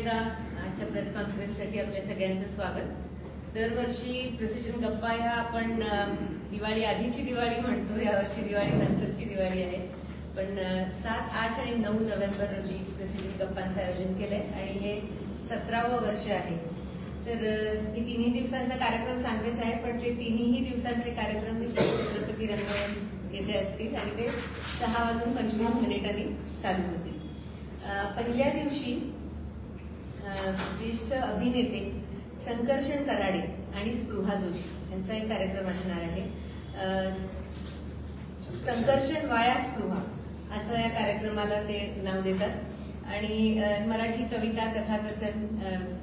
एकदा आजच्या प्रेस कॉन्फरन्ससाठी आपल्या सगळ्यांचं स्वागत. दरवर्षी प्रेसिजन गप्पा ह्या आपण दिवाळी आधीची दिवाळी म्हणतो, यावर्षी दिवाळी नंतरची दिवाळी आहे. पण 7, 8 आणि 9 नोव्हेंबर रोजी प्रेसिजन गप्पांचं आयोजन केलंय आणि हे 17वं वर्ष आहे. तर हे तिन्ही दिवसांचा कार्यक्रम सांगायचा आहे, पण ते तिन्ही दिवसांचे कार्यक्रम छत्रपती रंगभवन येथे असतील आणि ते 6:25 चालू होतील. पहिल्या दिवशी ज्येष्ठ अभिनेते संकर्षण कराडे आणि स्पृहा जोशी यांचा एक कार्यक्रम असणार आहे. संकर्षण वाया स्पृहा असं या कार्यक्रमाला ते नाव देतात आणि मराठी कविता कथाकथन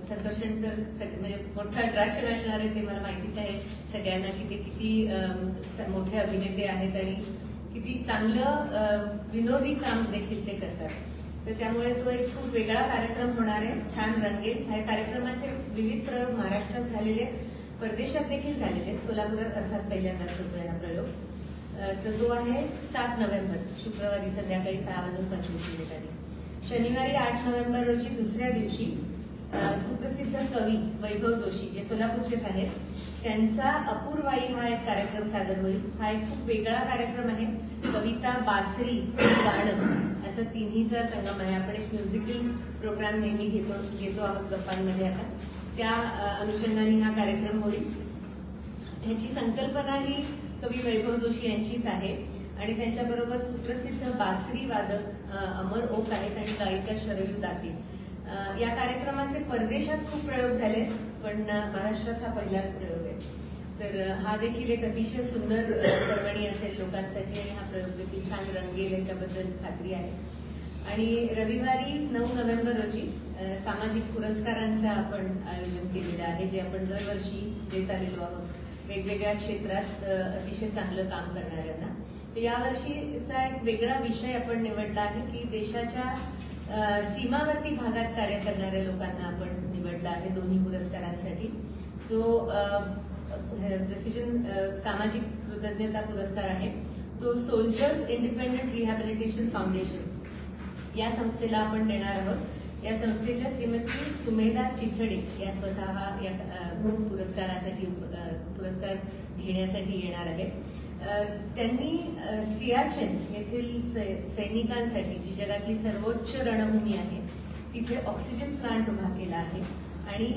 संकर्षण तर म्हणजे मोठं अट्रॅक्शन असणार आहे, ते मला माहितीच आहे सगळ्यांना की ते किती मोठे अभिनेते आहेत आणि किती चांगलं विनोदी काम देखील ते करतात. तर त्यामुळे तो एक खूप वेगळा कार्यक्रम होणार आहे, छान रंगेल. ह्या कार्यक्रमाचे विविध प्रयोग महाराष्ट्रात झालेले, परदेशात देखील झालेले. सोलापुरात अर्थात पहिल्यांदाच होतोय हा प्रयोग. तर तो आहे 7 नोव्हेंबर शुक्रवारी संध्याकाळी 6:25. शनिवारी 8 नोव्हेंबर रोजी दुसऱ्या दिवशी सुप्रसिद्ध कवी वैभव जोशी जे सोलापूरचेच आहेत, त्यांचा अपूर्वाई हा एक कार्यक्रम सादर होईल. हा एक खूप वेगळा कार्यक्रम आहे. कविता, बासरी, गाणं असं तिन्हीचा संगम आहे. आपण एक म्युझिकल प्रोग्राम नेहमी घेतो आहोत गप्पांमध्ये. आता त्या अनुषंगाने हा कार्यक्रम होईल. ह्याची संकल्पना ही कवी वैभव जोशी यांचीच आहे आणि त्यांच्याबरोबर सुप्रसिद्ध बासरी वादक अमर ओक आहेत आणि गायिका शरयू दाते. या कार्यक्रमाचे परदेशात खूप प्रयोग झाले, पण महाराष्ट्रात हा पहिलाच प्रयोग आहे. तर हा देखील एक अतिशय सुंदर पर्वणी असेल लोकांसाठी आणि हा प्रयोग देखील छान रंगेल याच्याबद्दल खात्री आहे. आणि रविवारी 9 नोव्हेंबर रोजी सामाजिक पुरस्कारांचं आपण आयोजन केलेलं आहे, जे आपण दरवर्षी देत आलेलो आहोत वेगवेगळ्या क्षेत्रात अतिशय चांगलं काम करणाऱ्यांना. तर यावर्षीचा एक वेगळा विषय आपण निवडला आहे की देशाच्या सीमावर्ती भागात कार्य करणाऱ्या लोकांना आपण निवडला आहे दोन्ही पुरस्कारांसाठी. जो प्रेसिजन सामाजिक कृतज्ञता पुरस्कार आहे तो सोल्जर्स इंडिपेंडंट रिहॅबिलिटेशन फाउंडेशन या संस्थेला आपण देणार आहोत. या संस्थेच्या श्रीमती सुमेधा चिथडे या स्वतः या पुरस्कार घेण्यासाठी येणार आहेत. त्यांनी सियाचेन येथील सैनिकांसाठी, जी जगातली सर्वोच्च रणभूमी आहे, तिथे ऑक्सिजन प्लांट उभा केला आहे आणि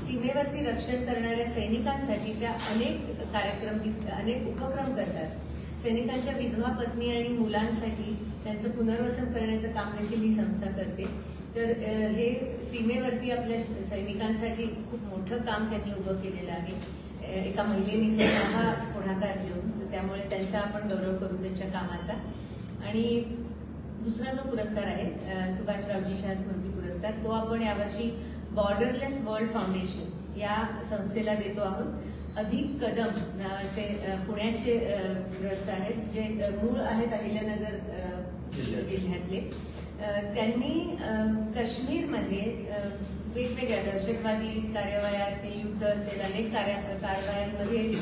सीमेवरती रक्षण करणाऱ्या सैनिकांसाठी त्या अनेक कार्यक्रम, अनेक उपक्रम करतात. सैनिकांच्या विधवा पत्नी आणि मुलांसाठी त्यांचं पुनर्वसन करण्याचं काम देखील ही संस्था करते. तर हे सीमेवरती आपल्या सैनिकांसाठी खूप मोठं काम त्यांनी उभं केलेलं आहे एका महिलेने स्वतः पुढाकार घेऊन. तर त्यामुळे त्यांचा आपण गौरव करू त्यांच्या कामाचा. आणि दुसरा जो पुरस्कार आहे सुभाषरावजी शाह स्मृती पुरस्कार, तो आपण यावर्षी बॉर्डरलेस वर्ल्ड फाउंडेशन या संस्थेला देतो आहोत. अधिक कदम नावाचे पुण्याचे ग्रस्त आहेत, जे मूळ आहेत अहिल्यानगर जिल्ह्यातले. त्यांनी काश्मीरमध्ये वेगवेगळ्या दहशतवादी कारवाया असतील, युद्ध असेल, अनेक कारवायांमध्ये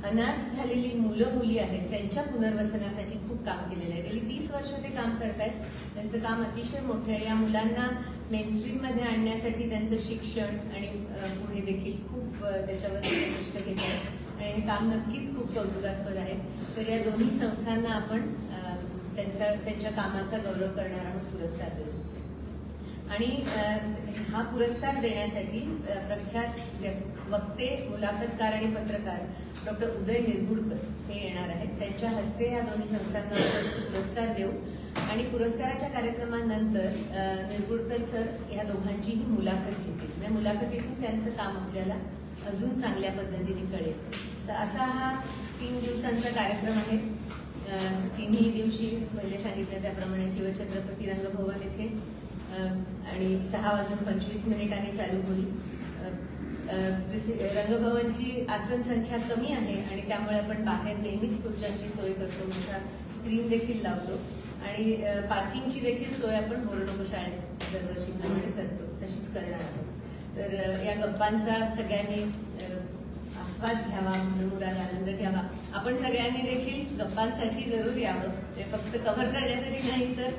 अनाथ झालेली मुलं मुली आहेत त्यांच्या पुनर्वसनासाठी खूप काम केलेलं आहे. गेली 30 वर्ष ते काम करतायत. त्यांचं काम अतिशय मोठं आहे. या मुलांना मेनस्ट्रीममध्ये आणण्यासाठी त्यांचं शिक्षण आणि पुढे देखील खूप त्याच्यावर कष्ट घेत आहेत आणि हे काम नक्कीच खूप कौतुकास्पद आहे. तर या दोन्ही संस्थांना आपण त्यांच्या कामाचा गौरव करणार आहोत, पुरस्कार देऊ. आणि हा पुरस्कार देण्यासाठी प्रख्यात वक्ते, मुलाखतकार आणि पत्रकार डॉक्टर उदय निर्गुडकर हे येणार आहेत. त्यांच्या हस्ते या दोन्ही संस्थांना पुरस्कार देऊ आणि पुरस्काराच्या कार्यक्रमानंतर निर्गुडकर सर या दोघांचीही मुलाखत घेतील. या मुलाखतीतून त्यांचं काम आपल्याला अजून चांगल्या पद्धतीने कळेल. तर असा हा 3 दिवसांचा कार्यक्रम आहे. तिन्ही दिवशी पहिले सांगितलं त्याप्रमाणे शिवछत्रपती रंगभवन येथे आणि 6:25 चालू होईल. रंगभवनची आसन संख्या कमी आहे आणि त्यामुळे आपण बाहेर नेहमीच खुर्च्यांची सोय करतो, मोठा स्क्रीन देखील लावतो आणि पार्किंगची देखील सोय आपण बोर्डोको शाळेत दरवर्षीप्रमाणे करतो, तशीच करणार आहोत. तर या गप्पांचा सगळ्यांनी आस्वाद घ्यावा, मनमुराद आनंद घ्यावा. आपण सगळ्यांनी देखील गप्पांसाठी जरूर यावं, ते फक्त कव्हर करण्यासाठी नाही तर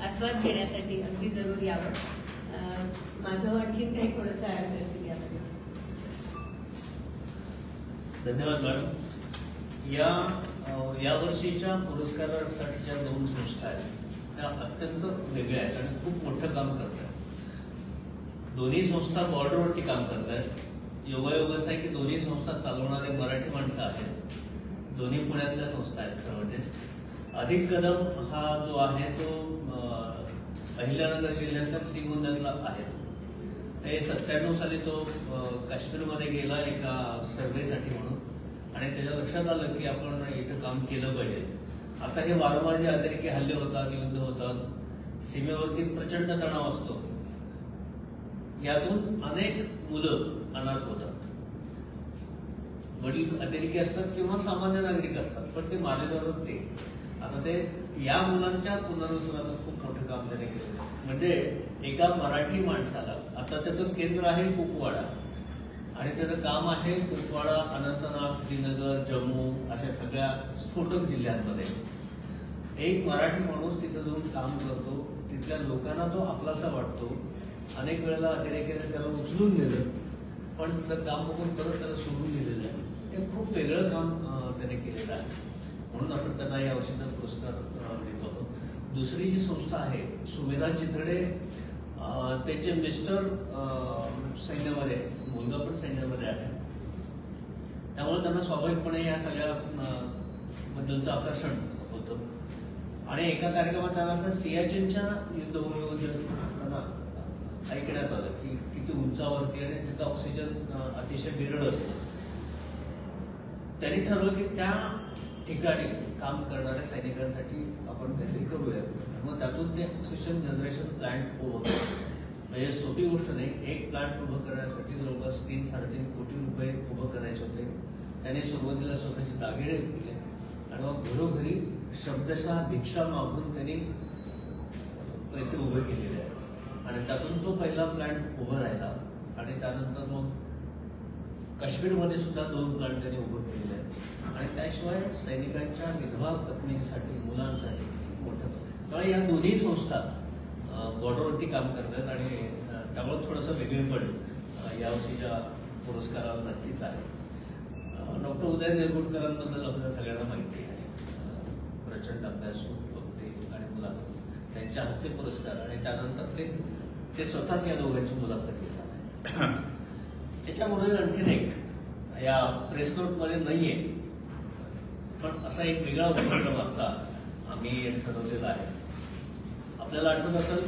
आस्वाद घेण्यासाठी अगदी जरूर यावं. माधव आणखीन काही थोडंसं ऍड करतील यामध्ये. धन्यवाद मॅडम. या वर्षीच्या पुरस्कारासाठीच्या 2 संस्था आहेत त्या अत्यंत वेगळ्या आहेत आणि खूप मोठं काम करतात. दोन्ही संस्था बॉर्डरवरती काम करतात. योगायोग असा आहे की दोन्ही संस्था चालवणारे मराठी माणसं आहेत. दोन्ही पुण्यातल्या संस्था आहेत. खरं म्हणजे अधिक कदम हा जो आहे तो अहिल्यानगर जिल्ह्यातल्या श्रीगोंद्यातला आहे. 97 साली तो काश्मीरमध्ये गेला एका सर्व्हेसाठी म्हणून आणि त्याच्या लक्षात आलं की आपण इथं काम केलं पाहिजे. आता हे वारंवार जे अतिरेकी हल्ले होतात, युद्ध होतात, सीमेवरती प्रचंड तणाव असतो, यातून अनेक मुलं अनाथ होतात. वडील अतिरेकी असतात किंवा सामान्य नागरिक असतात, पण ते मारले जातात. ते आता ते या मुलांच्या पुनर्वसनाचं खूप मोठं काम त्याने केलं. म्हणजे एका मराठी माणसाला आता त्याचं केंद्र आहे कुपवाडा आणि त्याचं काम आहे कुपवाडा, अनंतनाग, श्रीनगर, जम्मू अशा सगळ्या स्फोटक जिल्ह्यांमध्ये. एक मराठी माणूस तिथं जाऊन काम करतो, तिथल्या लोकांना तो आपलासा वाटतो. अनेक वेळेला अतिरेकीने त्याला उचलून दिलं, पण तिथं काम बघून परत त्याला सोडून दिलेलं आहे. हे खूप वेगळं काम त्याने केलेलं आहे, म्हणून आपण त्यांना या वर्षीचा पुरस्कार देतो आहोत. दुसरी जी संस्था आहे सुमेधा चितडे, त्याचे मिस्टर सैन्यामध्ये, मुलगा पण सैन्यामध्ये आहे, त्यामुळे त्यांना स्वाभाविकपणे या सगळ्या बद्दलचं आकर्षण होतं. आणि एका कार्यक्रमात त्यांना असं सियाचीनच्या युद्धभूमीवर त्यांना ऐकण्यात आलं की किती उंचावरती आणि तिथं ऑक्सिजन अतिशय विरळ असतं. त्यांनी ठरवलं की त्या ठिकाणी काम करणाऱ्या सैनिकांसाठी आपण काहीतरी करूया. मग त्यातून ते ऑक्सिजन जनरेशन प्लांट उभं केलं. म्हणजे सोपी गोष्ट नाही. एक प्लांट उभं करण्यासाठी जवळपास 3-3.5 कोटी रुपये उभं करायचे होते. त्यांनी सुरुवातीला स्वतःचे दागिने केले आणि मग घरोघरी शब्दशः भिक्षा मागून त्यांनी पैसे उभे केलेले आहेत. आणि त्यातून तो पहिला प्लांट उभा राहिला आणि त्यानंतर मग काश्मीरमध्ये सुद्धा 2 प्लांट त्यांनी उभं केलेले आहेत. आणि त्याशिवाय सैनिकांच्या विधवा पत्नींसाठी, मुलांसाठी मोठं. त्यामुळे या दोन्ही संस्था बॉर्डरवरती काम करतात आणि त्यामुळे थोडंसं वेगळेपण यावर्षीच्या पुरस्काराला नक्कीच आहे. डॉक्टर उदय निरगुडकरांबद्दल आपल्याला सगळ्यांना माहिती आहे. प्रचंड अभ्यासू, वक्ते आणि मुलाखत, त्यांच्या हस्ते पुरस्कार आणि त्यानंतर ते स्वतःच या दोघांची मुलाखत घेतात. याच्यामुळे आणखीन एक या प्रेस नोटमध्ये नाहीये, पण असा एक वेगळा उपक्रम आता आम्ही ठरवलेला आहे. आपल्याला आठवत असेल,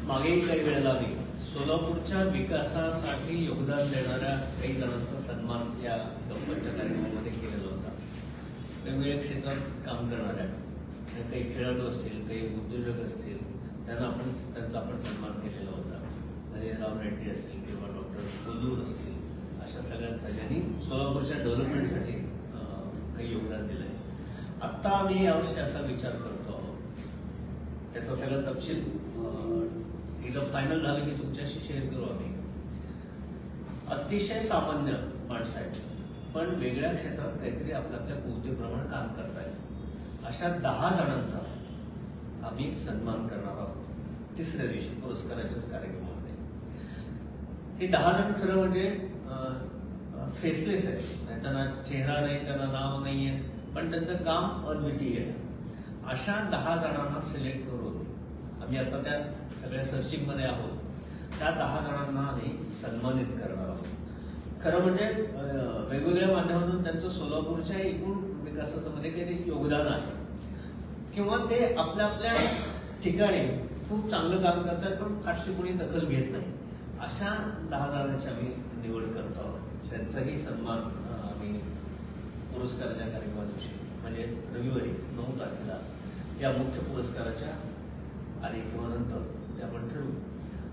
मागे काही वेळेला आम्ही सोलापूरच्या विकासासाठी योगदान देणाऱ्या काही जणांचा सन्मान या गप्पांच्या कार्यक्रमामध्ये केलेला होता. वेगवेगळ्या क्षेत्रात काम करणाऱ्या काही खेळाडू असतील, काही उद्योजक असतील, त्यांचा आपण सन्मान केलेला होता. म्हणजे राव रेड्डी असतील किंवा डॉक्टर कोल्लूर असतील, अशा सगळ्यांचा ज्यांनी सोलापूरच्या डेव्हलपमेंटसाठी काही योगदान दिलंय. आत्ता आम्ही यावर्षी असा विचार करतो आहोत, त्याचा सगळा तपशील एकदा फायनल झालं की तुमच्याशी शेअर करू आम्ही. अतिशय सामान्य माणसं आहेत, पण वेगळ्या क्षेत्रात काहीतरी आपल्या कुवतेप्रमाणे काम करतायत. अशा 10 जणांचा आम्ही सन्मान करणार आहोत 3ऱ्या दिवशी पुरस्काराच्याच कार्यक्रमामध्ये. हे 10 जण खरं म्हणजे फेसलेस आहेत, त्यांना चेहरा नाही, त्यांना नाव नाहीये, पण त्यांचं काम अद्वितीय आहे. अशा 10 जणांना सिलेक्ट करून आम्ही आता त्या सगळ्या सर्चिंगमध्ये आहोत. त्या 10 जणांना आम्ही सन्मानित करणार आहोत. खरं म्हणजे वेगवेगळ्या माध्यमातून त्यांचं सोलापूरच्या एकूण विकासाचं मध्ये काहीतरी योगदान आहे किंवा ते आपल्या ठिकाणी खूप चांगलं काम करतात, पण फारशी कोणी दखल घेत नाही. अशा 10 जणांची आम्ही निवड करतो आहोत. त्यांचाही सन्मान आम्ही पुरस्काराच्या कार्यक्रमा दिवशी म्हणजे रविवारी 9 तारखेला या मुख्य पुरस्काराच्या आधी किंवा नंतर ते आपण ठरवू.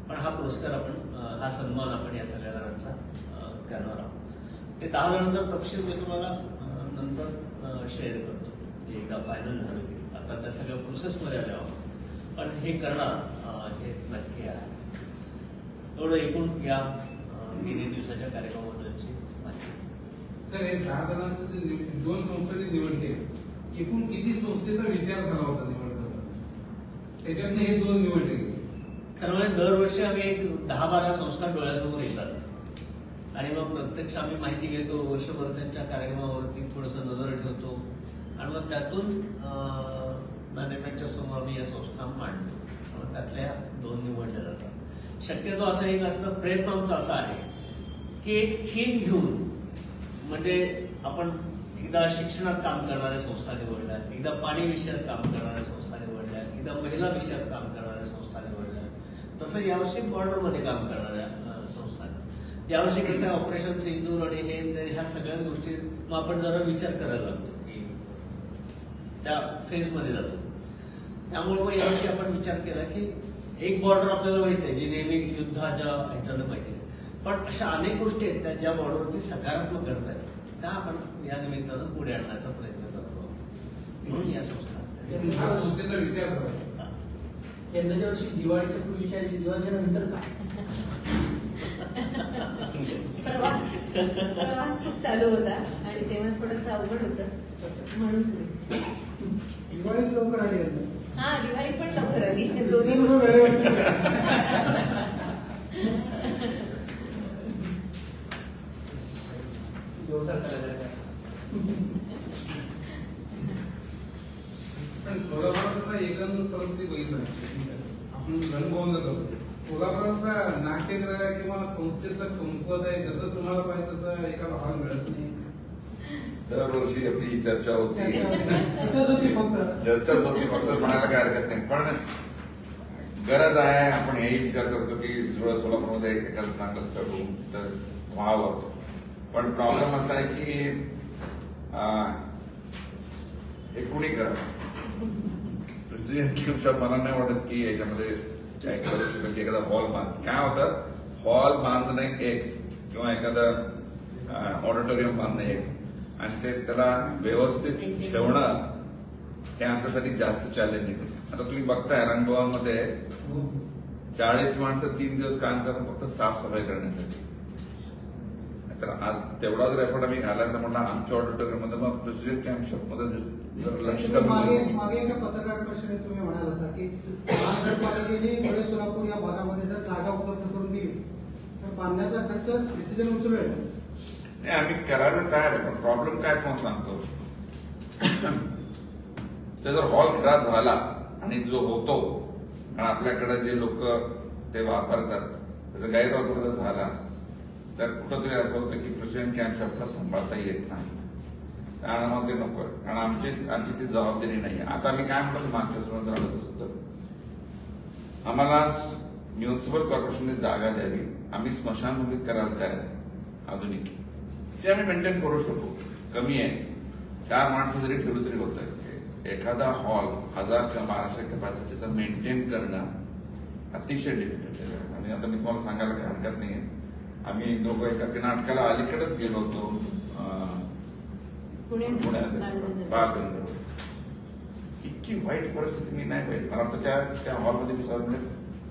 पण हा पुरस्कार आपण, हा सन्मान आपण या सगळ्या जणांचा करणार आहोत. ते 10 जणांचा तपशील मी तुम्हाला नंतर शेअर करतो, एकदा फायनल झालं की. आता त्या सगळ्या प्रोसेसमध्ये आल्या आहोत, पण हे करणार हे नक्की आहे. एवढं एकूण या 3 दिवसाच्या कार्यक्रमाबद्दलची माहिती. सर, हे 10 जणांचं 2 संस्थेची निवड केली, एकूण किती संस्थेचा विचार झाला होता निवड करताना? त्याच्यातनं हे 2 निवडले गेले. त्यामुळे दरवर्षी आम्ही एक 10-12 संस्था डोळ्यासमोर येतात आणि मग प्रत्यक्ष आम्ही माहिती घेतो, वर्षभर कार्यक्रमावरती थोडंसं नजर ठेवतो आणि मग त्यातून मॅनेजमेंटच्या समोर आम्ही या संस्था मांडतो. त्यातल्या 2 निवडल्या जातात. शक्यतो असं एक असतं, प्रयत्न आमचा असा आहे की एक थीम घेऊन, म्हणजे आपण एकदा शिक्षणात काम करणाऱ्या संस्था निवडल्या, एकदा पाणी विषयात काम करणाऱ्या संस्था निवडल्या, एकदा महिला विषयात काम करणाऱ्या संस्था निवडल्या, तसं यावर्षी बॉर्डरमध्ये काम करणाऱ्या संस्था. यावर्षी कसं आहे, ऑपरेशन सिंदूर आणि हे ह्या सगळ्या गोष्टी मग आपण जरा विचार करायला लागतो की त्या फेजमध्ये जातो. त्यामुळे मग यावर्षी आपण विचार केला की एक बॉर्डर आपल्याला माहिती आहे जी नेहमी युद्धाच्या ह्याच्यानं माहिती आहे, पण अशा अनेक गोष्टी आहेत त्या ज्या बॉर्डरवरती सकारात्मक घडत आहेत, त्या आपण या निमित्तानं पुढे आणण्याचा प्रयत्न करतो म्हणून या संस्था विचार करा. यंदाच्या वर्षी दिवाळीच्या पूर्वीच्या आणि दिवाळीच्या नंतर काय? प्रवास खूप चालू होता आणि तेव्हा थोडंसं अवघड होतं म्हणून दिवाळीच लवकर आली. हा, दिवाळी पण लवकर आली. दोन्ही गोष्टी. पण सोलापुरातला एकंदर परिस्थिती बघितलं आपण रंगभवन जातो. सोलापुरातला नाट्यगृह किंवा संस्थेचं कमकुवत आहे, जसं तुम्हाला पाहिजे तसं एका हॉल मिळत नाही. दरवर्षी आपली चर्चा होती, चर्चा होती फक्त म्हणायला काय हरकत नाही. पण गरज आहे, आपण हेही विचार करतो की सोलापूरमध्ये एखादं चांगलं स्थळ होऊन तर व्हावं. पण प्रॉब्लेम असा आहे की हे कुणी करा. मला नाही वाटत की याच्यामध्ये काय करू शकतो की एखादा हॉल बांध. काय होतं, हॉल बांधणं एक किंवा एखादं ऑडिटोरियम बांधणं एक, आणि ते त्याला व्यवस्थित ठेवणं हे आमच्यासाठी जास्त चॅलेंजिंग आहे. आता तुम्ही बघताय रंगभवनमध्ये 40 माणसं 3 दिवस काम करतात फक्त साफसफाई करण्यासाठी. तर आज तेवढा जर एफर्ट आम्ही घालायचा म्हटलं आमच्या ऑडिटोरियम मध्ये, मग प्रेसिडेंट कॅम्प शॉप मध्ये लक्ष मागे एका पत्रकार परिषदेत तुम्ही म्हणाल होता की महानगरपालिकेने धुळे सोलापूर या भागामध्ये जर जागा उपलब्ध करून दिली तर बांधण्याचा खर्च डिसिजन उचलवेल. नाही, आम्ही करायला तयार आहे. पण प्रॉब्लेम काय पण सांगतो, ते जर हॉल खराब झाला आणि जो होतो आणि आपल्याकडे जे लोक ते वापरतात त्याचा गैरवापर जर झाला तर कुठंतरी असं होतं की प्रेसिडेंट कॅम्प शॉपला सांभाळता येत नाही. त्यामुळे ते नको, कारण आमची ती जबाबदारी नाही. आता मी काय म्हणतो, मागच्या सुरुवात झालं तसं तर आम्हाला म्युन्सिपल कॉर्पोरेशनने जागा द्यावी. आम्ही स्मशानभूमीत करायला तयार आधुनिक, ते आम्ही मेंटेन करू शकू. कमी आहे, 4 माणसं जरी ठेवली तरी होतं. एखादा हॉल 1000 किंवा 1200 कॅपॅसिटीचा मेंटेन करणं अतिशय डिफिकल्ट आहे. आणि आता मी तुम्हाला सांगायला काही हरकत नाही, आम्ही दोघं एका नाटकाला अलीकडेच गेलो होतो पुण्यात बालगंधर्व. इतकी वाईट परिस्थिती मी नाही पाहिजे. मला वाटतं त्या हॉलमध्ये मी साधारण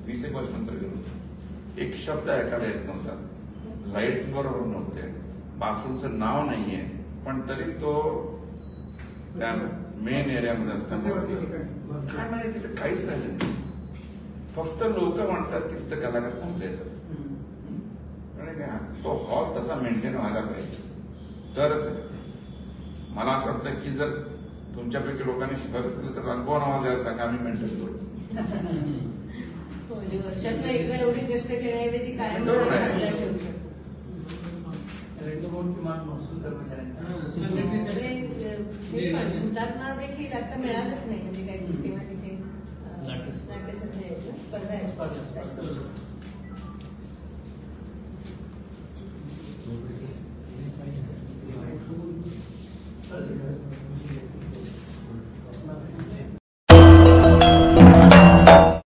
20 एक वर्ष नंतर गेलो होतो. एक शब्द ऐकायला येत नव्हता, लाईट्स बरोबर नव्हते, बाथरूमचं नाव नाहीये, पण तरी तो त्या मेन एरियामध्ये असताना काय माहिती तिथे काहीच राहिलं नाही. फक्त लोक म्हणतात की तिथे कलाकार चांगले येतात. तो हॉल तसा मेंटेन व्हायला पाहिजे तरच. मला असं वाटतं की जर तुमच्यापैकी लोकांनी शिकायचं असेल तर रंगभवन हॉल द्यायला सांगा, आम्ही मेंटेन करू. वर्षात एकदा एवढी कष्ट घेण्याऐवजी कायम ठेवू शकतो. रंगभवन किमान महसूल कर्मचाऱ्यांचा हुतात्मा देखील आता मिळालंच नाही, म्हणजे काही तेव्हा तिथे नाट्यसंध्या स्पर्धा आहे.